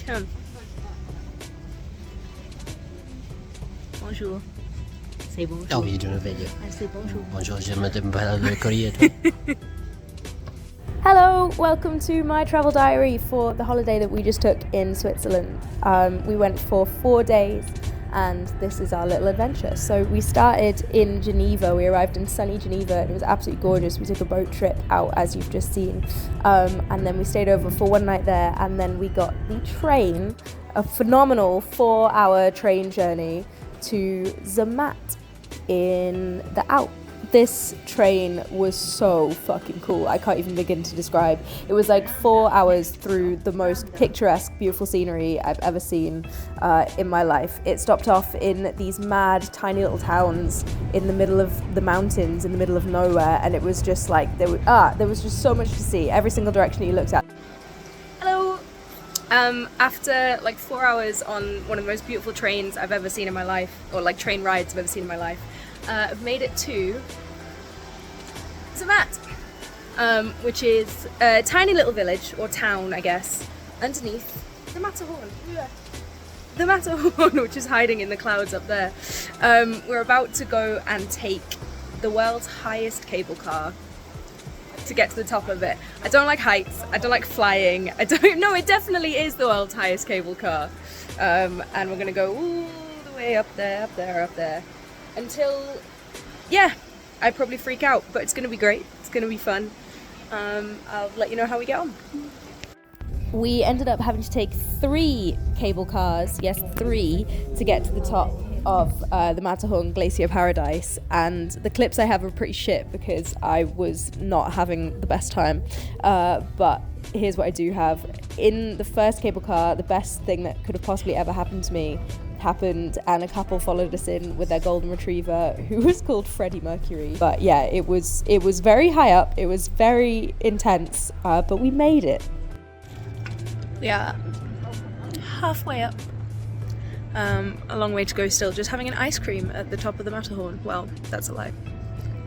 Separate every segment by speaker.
Speaker 1: Tiens. Bonjour. Say bonjour.
Speaker 2: Oh, you're doing a video.
Speaker 1: I say bonjour.
Speaker 2: Bonjour, je m'appelle Korea.
Speaker 3: Hello, welcome to my travel diary for the holiday that we just took in Switzerland. We went for 4 days and this is our little adventure. So we started in Geneva, we arrived in sunny Geneva and it was absolutely gorgeous. We took a boat trip out as you've just seen, and then we stayed over for one night there, and then we got the train, a phenomenal 4-hour train journey to Zermatt in the Alps. This train was so fucking cool. I can't even begin to describe. It was like 4 hours through the most picturesque, beautiful scenery I've ever seen in my life. It stopped off in these mad, tiny little towns in the middle of the mountains, in the middle of nowhere, and it was just like, there was just so much to see, every single direction you looked at.
Speaker 1: Hello! After like 4 hours on one of the most beautiful trains I've ever seen in my life, or like train rides I've ever seen in my life, I've made it to Zermatt, which is a tiny little village, or town I guess, underneath the Matterhorn. The Matterhorn, which is hiding in the clouds up there. We're about to go and take the world's highest cable car to get to the top of it. I don't like heights, I don't like flying, I don't know, it definitely is the world's highest cable car. And we're gonna go all the way up there, until, yeah, I'd probably freak out, but it's gonna be great, it's gonna be fun. I'll let you know how we get on.
Speaker 3: We ended up having to take 3 cable cars, yes 3, to get to the top of the Matterhorn Glacier Paradise, and the clips I have are pretty shit because I was not having the best time, but here's what I do have. In the first cable car, the best thing that could have possibly ever happened to me happened, and a couple followed us in with their golden retriever who was called Freddie Mercury. But yeah, it was very high up, it was very intense, but we made it.
Speaker 1: Yeah, halfway up. A long way to go still, just having an ice cream at the top of the Matterhorn. Well, that's a lie.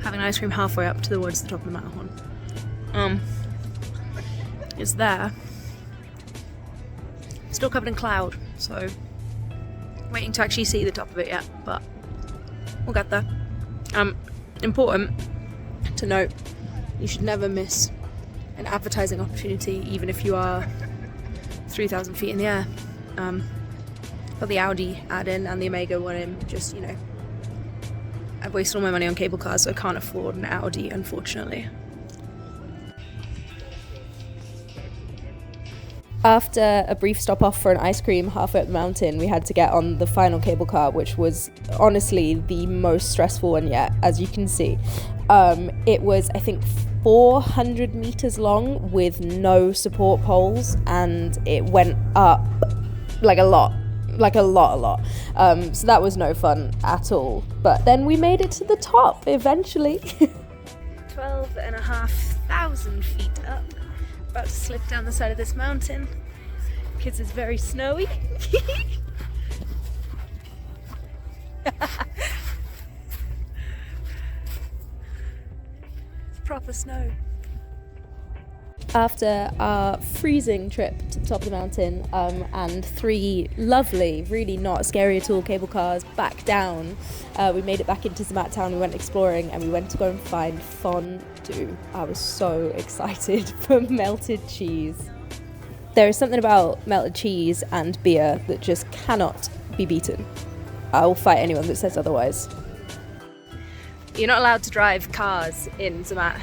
Speaker 1: Having an ice cream halfway up towards the top of the Matterhorn. It's there. Still covered in cloud, so waiting to actually see the top of it yet, but we'll get there. Important to note, you should never miss an advertising opportunity, even if you are 3,000 feet in the air. Got the Audi ad in and the Omega one in, just, you know, I've wasted all my money on cable cars, so I can't afford an Audi, unfortunately.
Speaker 3: After a brief stop off for an ice cream halfway up the mountain, we had to get on the final cable car, which was honestly the most stressful one yet, as you can see. It was, I think, 400 meters long with no support poles, and it went up like a lot. So that was no fun at all. But then we made it to the top eventually.
Speaker 1: 12,500 feet up. About to slip down the side of this mountain because it's very snowy. It's proper snow.
Speaker 3: After our freezing trip to the top of the mountain, and 3 lovely, really not scary at all cable cars back down, we made it back into Zermatt town. We went exploring and we went to go and find fondue. I was so excited for melted cheese. There is something about melted cheese and beer that just cannot be beaten. I will fight anyone that says otherwise.
Speaker 1: You're not allowed to drive cars in Zermatt.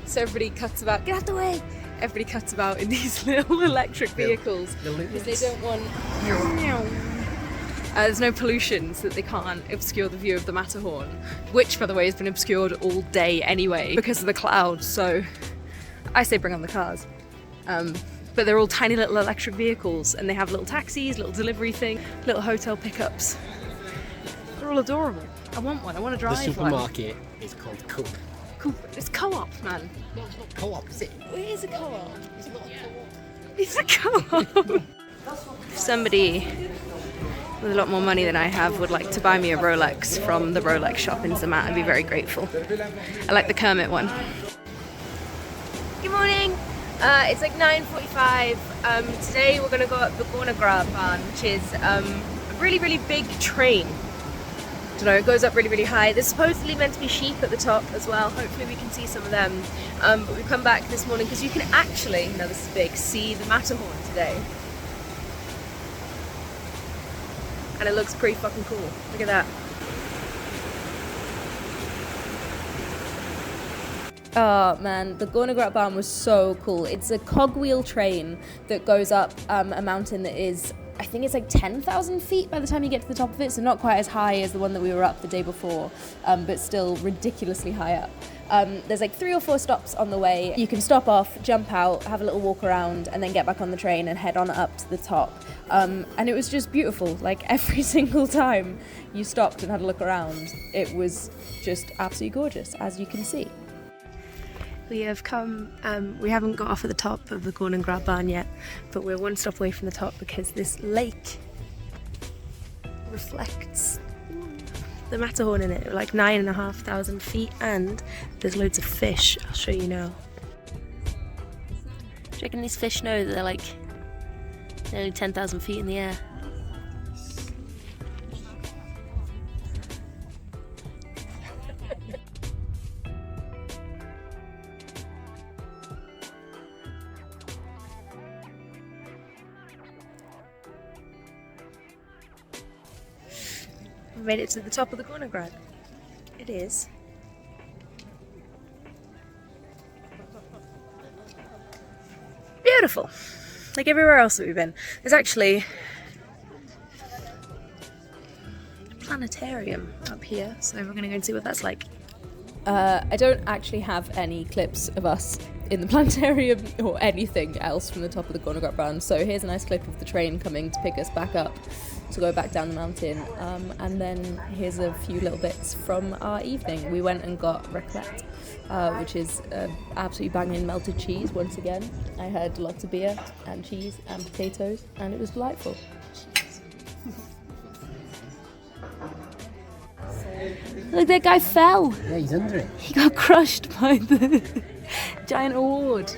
Speaker 1: So everybody cuts about, get out the way! Everybody cuts about in these little electric vehicles because they don't want... there's no pollution, so that they can't obscure the view of the Matterhorn, which, by the way, has been obscured all day anyway because of the clouds, so I say bring on the cars. But they're all tiny little electric vehicles, and they have little taxis, little delivery thing, little hotel pickups. They're all adorable. I want one, I want to drive one.
Speaker 2: The supermarket is called Coop.
Speaker 1: Cool. It's co-op, man.
Speaker 2: No, it's not co-op, is it?
Speaker 1: It is a co-op.
Speaker 2: It's not a co-op.
Speaker 1: It's a co-op. If somebody with a lot more money than I have would like to buy me a Rolex from the Rolex shop in Zermatt, I'd be very grateful. I like the Kermit one. Good morning. It's like 9:45. Today we're gonna go up the Barn, which is a really, really big train. I don't know, it goes up really, really high. There's supposedly meant to be sheep at the top as well. Hopefully we can see some of them. But we've come back this morning because you can actually, now this is big, see the Matterhorn today. And it looks pretty fucking cool. Look at that.
Speaker 3: Oh man, the Barn was so cool. It's a cogwheel train that goes up a mountain that is, I think it's like 10,000 feet by the time you get to the top of it, so not quite as high as the one that we were up the day before, but still ridiculously high up. There's like 3 or 4 stops on the way. You can stop off, jump out, have a little walk around, and then get back on the train and head on up to the top. And it was just beautiful. Like every single time you stopped and had a look around, it was just absolutely gorgeous, as you can see.
Speaker 1: We have come, we haven't got off at the top of the Barn yet, but we're one stop away from the top because this lake reflects the Matterhorn in it, like 9,500 feet, and there's loads of fish. I'll show you now. Do you reckon these fish know that they're like nearly 10,000 feet in the air? We made it to the top of the Gornergrad. It is beautiful, like everywhere else that we've been. There's actually a planetarium up here, so we're going to go and see what that's like.
Speaker 3: I don't actually have any clips of us in the planetarium or anything else from the top of the Barn, so here's a nice clip of the train coming to pick us back up to go back down the mountain, and then here's a few little bits from our evening. We went and got raclette, which is absolutely banging melted cheese once again. I had lots of beer and cheese and potatoes, and it was delightful. Look, that guy fell.
Speaker 2: Yeah, he's under it.
Speaker 3: He got crushed by the giant award.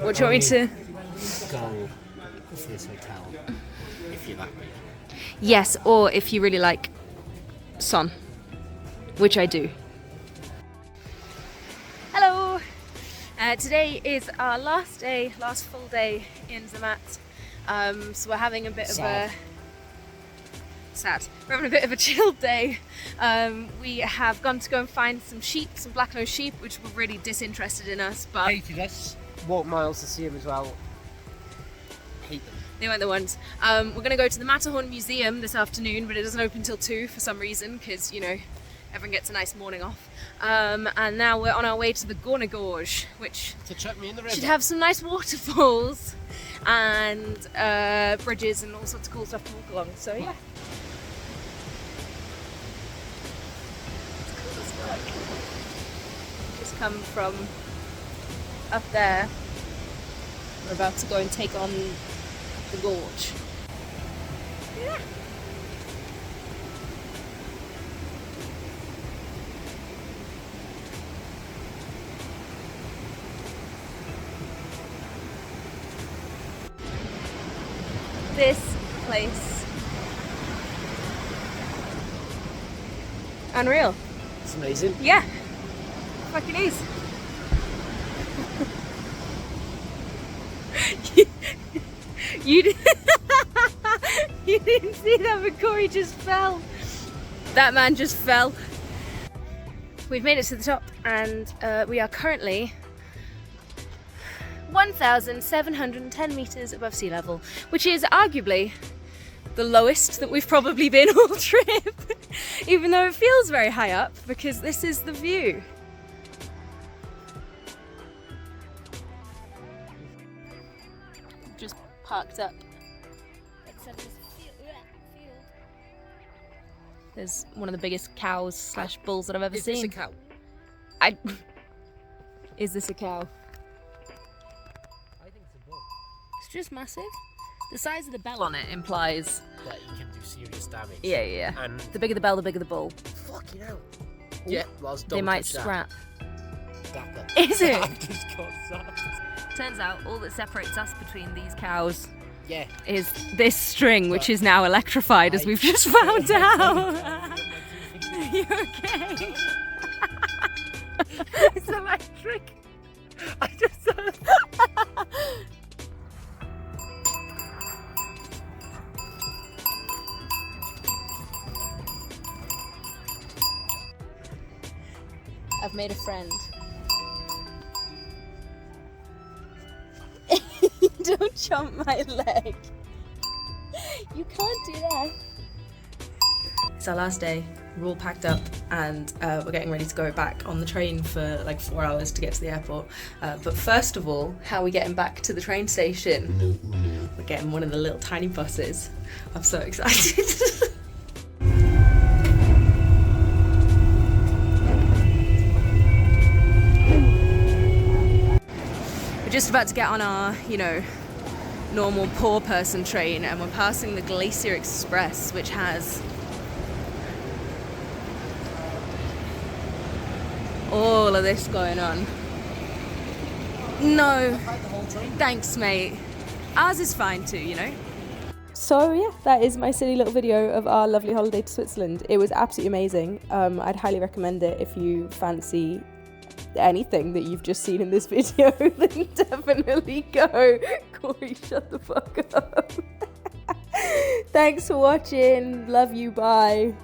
Speaker 1: What do you want me to?
Speaker 2: Go to this hotel if you're that big.
Speaker 1: Yes, or if you really like Son, which I do. Hello! Today is our last full day in Zermatt. So we're having a bit of a... Sad. We're having a bit of a chilled day. We have gone to go and find some sheep, some black-nosed sheep, which were really disinterested in us, but...
Speaker 2: Hated us. Walked miles to see them as well. Hate them.
Speaker 1: They weren't the ones. We're going to go to the Matterhorn Museum this afternoon, but it doesn't open till 2 for some reason, because, you know, everyone gets a nice morning off. And now we're on our way to the Gornergorge, which
Speaker 2: To chuck me in the river.
Speaker 1: should have some nice waterfalls and bridges and all sorts of cool stuff to walk along. So, yeah. It's cool as fuck. Just come from up there. We're about to go and take on the gorge. Yeah. This place. Unreal.
Speaker 2: It's amazing.
Speaker 1: Yeah. Fucking is. You didn't see that before, he just fell. That man just fell. We've made it to the top, and we are currently 1,710 meters above sea level, which is arguably the lowest that we've probably been all trip, even though it feels very high up, because this is the view. Just parked up. There's one of the biggest cows slash bulls that I've ever
Speaker 2: Is
Speaker 1: seen.
Speaker 2: this a cow?
Speaker 1: Is this a cow?
Speaker 2: I think it's a bull.
Speaker 1: It's just massive. The size of the bell on it implies...
Speaker 2: That you can do serious damage.
Speaker 1: Yeah.
Speaker 2: And
Speaker 1: The bigger the bell, the bigger the bull.
Speaker 2: fucking hell. Yeah, well,
Speaker 1: They might scrap.
Speaker 2: Dapper.
Speaker 1: Is it?
Speaker 2: I've just got zapped.
Speaker 1: Turns out all that separates us between these cows
Speaker 2: Yeah.
Speaker 1: is this string, which is now electrified, as we've just found out. You okay? It's electric.
Speaker 2: I just
Speaker 3: I've made a friend. Don't jump my leg. You can't do that.
Speaker 1: It's our last day. We're all packed up and we're getting ready to go back on the train for like 4 hours to get to the airport. But first of all, how are we getting back to the train station? We're getting one of the little tiny buses. I'm so excited. We're just about to get on our, normal poor person train, and we're passing the Glacier Express, which has all of this going on. No, thanks mate. Ours is fine too,
Speaker 3: So yeah, that is my silly little video of our lovely holiday to Switzerland. It was absolutely amazing. I'd highly recommend it if you fancy anything that you've just seen in this video. Then definitely go. Corey, shut the fuck up. Thanks for watching. Love you. Bye.